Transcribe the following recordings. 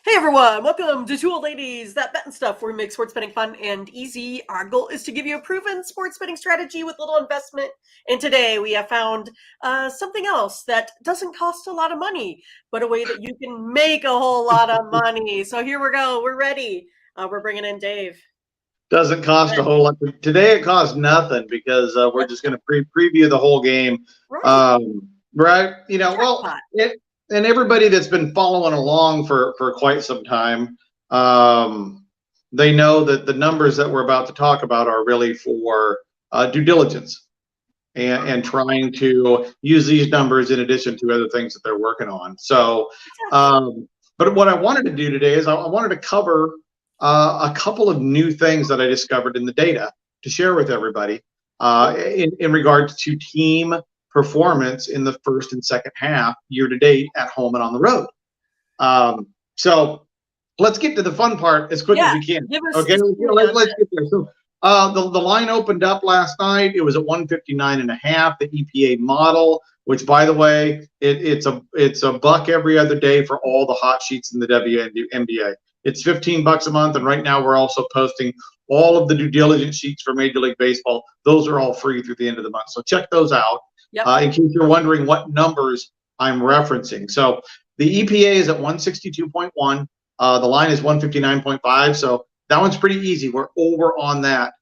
Hey everyone, welcome to Two Old Ladies That Bet and Stuff, where we make sports betting fun and easy. Our goal is to give you a proven sports betting strategy with little investment. And today we have found something else that doesn't cost a lot of money, but a way that you can make a whole lot of money. So here we go. We're ready. We're bringing in Dave. Doesn't cost a whole lot. Today it costs nothing because we're just going to preview the whole game. Right. Right. And everybody that's been following along for quite some time, they know that the numbers that we're about to talk about are really for due diligence and trying to use these numbers in addition to other things that they're working on. So, but what I wanted to do today is I wanted to cover a couple of new things that I discovered in the data to share with everybody in regards to team performance in the first and second half year to date at home and on the road. So let's get to the fun part as quick as we can. Okay, let's get there. So the line opened up last night. It was at 159.5. The EPA model, which by the way, it's a buck every other day for all the hot sheets in the WNBA. It's $15 a month, and right now we're also posting all of the due diligence sheets for Major League Baseball. Those are all free through the end of the month, so check those out. Yep. In case you're wondering what numbers I'm referencing. So the EPA is at 162.1. The line is 159.5. So that one's pretty easy. We're over on that.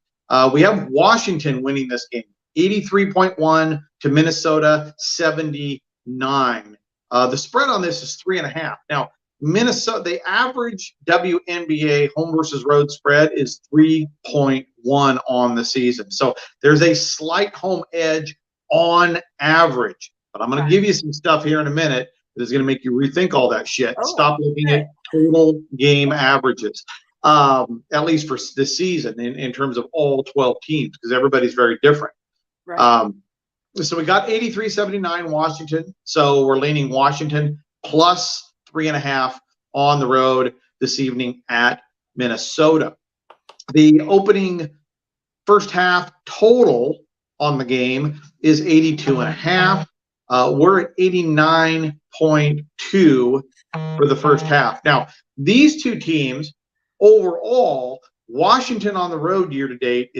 We have Washington winning this game, 83.1 to Minnesota 79. The spread on this is 3.5. Now, Minnesota, the average WNBA home versus road spread is 3.1 on the season. So there's a slight home edge on average. But I'm going to give you some stuff here in a minute that is going to make you rethink all that shit. Stop looking at total game averages, at least for this season in terms of all 12 teams, because everybody's very different. Right. So we got 83-79 Washington. So we're leaning Washington plus 3.5 on the road this evening at Minnesota. The opening first half total on the game is 82.5. We're at 89.2 for the first half. Now, these two teams overall, Washington on the road year to date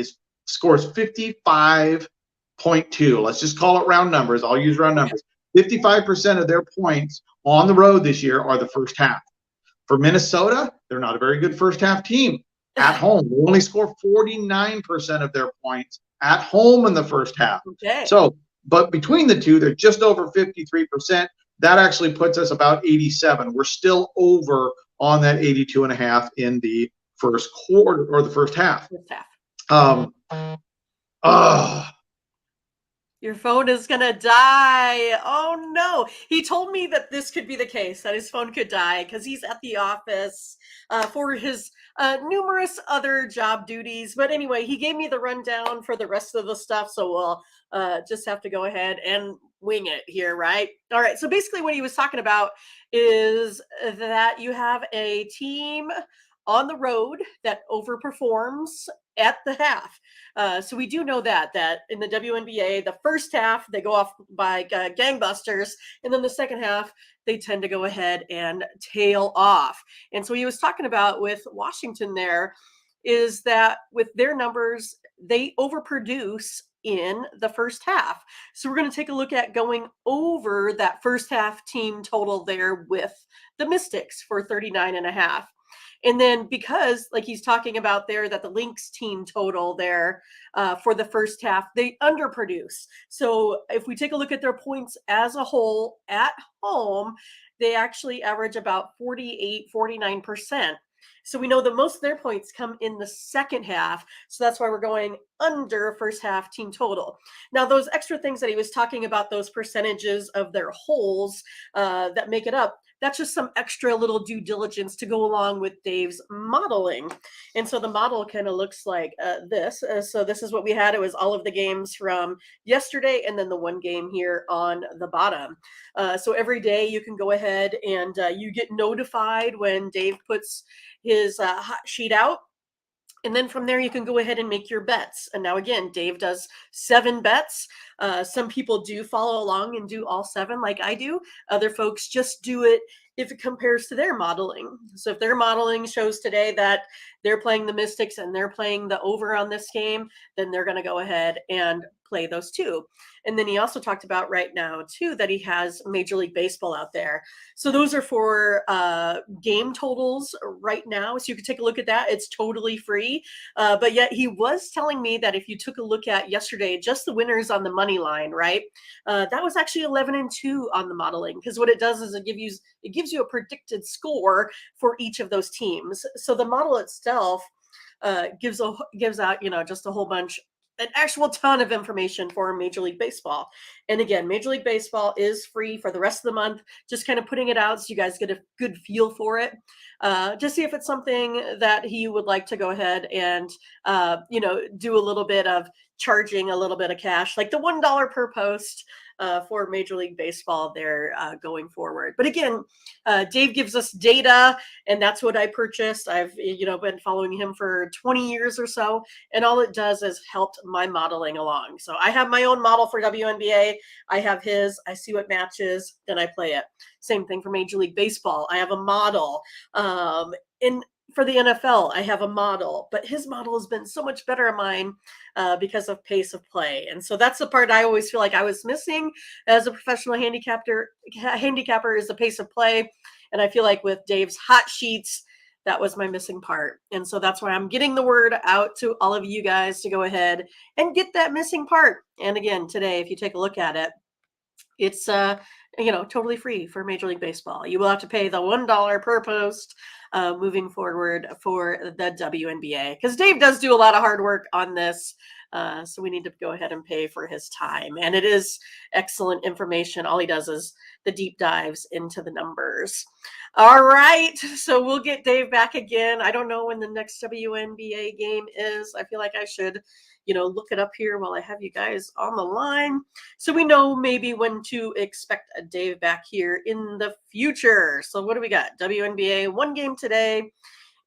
scores 55.2. Let's just call it round numbers. I'll use round numbers. 55% of their points on the road this year are the first half. For Minnesota, they're not a very good first half team at home. They only score 49% of their points at home in the first half. Okay. So, but between the two, they're just over 53%. That actually puts us about 87. We're still over on that 82.5 in the first quarter or the first half. Your phone is going to die. Oh, no. He told me that this could be the case, that his phone could die because he's at the office for his numerous other job duties. But anyway, he gave me the rundown for the rest of the stuff, so we'll just have to go ahead and wing it here, right? All right, so basically what he was talking about is that you have a team on the road that overperforms at the half. So we do know that in the WNBA, the first half, they go off by gangbusters. And then the second half, they tend to go ahead and tail off. And so he was talking about with Washington there is that with their numbers, they overproduce in the first half. So we're going to take a look at going over that first half team total there with the Mystics for 39.5. And then because, like he's talking about there, that the Lynx team total there for the first half, they underproduce. So if we take a look at their points as a whole at home, they actually average about 49%. So we know that most of their points come in the second half. So that's why we're going under first half team total. Now, those extra things that he was talking about, those percentages of their holes that make it up, that's just some extra little due diligence to go along with Dave's modeling. And so the model kind of looks like this. So this is what we had. It was all of the games from yesterday and then the one game here on the bottom. So every day you can go ahead and you get notified when Dave puts his hot sheet out. And then from there, you can go ahead and make your bets. And now, again, Dave does 7 bets. Some people do follow along and do all 7 like I do. Other folks just do it if it compares to their modeling. So if their modeling shows today that they're playing the Mystics and they're playing the over on this game, then they're going to go ahead and play those 2. And then he also talked about right now too that he has Major League Baseball out there. So those are for game totals right now. So you can take a look at that. It's totally free. But yet he was telling me that if you took a look at yesterday, just the winners on the money line, right? That was actually 11-2 on the modeling, because what it does is it gives you a predicted score for each of those teams. So the model itself gives out, just a whole bunch, an actual ton of information for Major League Baseball. And again, Major League Baseball is free for the rest of the month, just kind of putting it out so you guys get a good feel for it. Just see if it's something that he would like to go ahead and, do a little bit of charging a little bit of cash, like the $1 per post for Major League Baseball there going forward. But again, Dave gives us data, and that's what I purchased. I've been following him for 20 years or so, and all it does is helped my modeling along. So I have my own model for WNBA. I have his. I see what matches, then I play it. Same thing for Major League Baseball. I have a model. For the NFL, I have a model, but his model has been so much better than mine because of pace of play. And so that's the part I always feel like I was missing as a professional handicapper is the pace of play. And I feel like with Dave's hot sheets, that was my missing part. And so that's why I'm getting the word out to all of you guys to go ahead and get that missing part. And again, today, if you take a look at it, it's totally free for Major League Baseball. You will have to pay the $1 per post moving forward for the WNBA, because Dave does do a lot of hard work on this. So we need to go ahead and pay for his time. And it is excellent information. All he does is the deep dives into the numbers. All right. So we'll get Dave back again. I don't know when the next WNBA game is. I feel like I should, look it up here while I have you guys on the line, so we know maybe when to expect a Dave back here in the future. So what do we got? WNBA, 1 game today.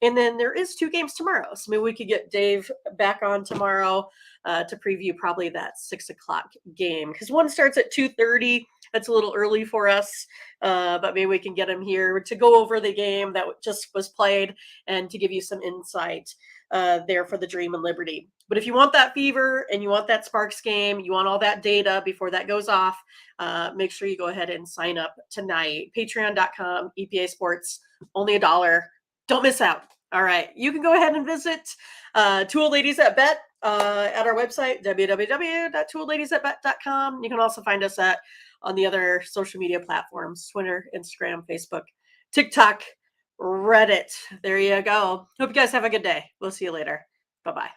And then there is 2 games tomorrow. So maybe we could get Dave back on tomorrow to preview probably that 6 o'clock game, because 1 starts at 2:30. That's a little early for us, but maybe we can get him here to go over the game that just was played and to give you some insight there for the Dream and Liberty. But if you want that fever and you want that Sparks game, you want all that data before that goes off, make sure you go ahead and sign up tonight. Patreon.com, EPA Sports, only $1. Don't miss out. All right. You can go ahead and visit Two Old Ladies that Bet at our website, www.twooldladiesthatbet.com. You can also find us on the other social media platforms, Twitter, Instagram, Facebook, TikTok, Reddit. There you go. Hope you guys have a good day. We'll see you later. Bye-bye.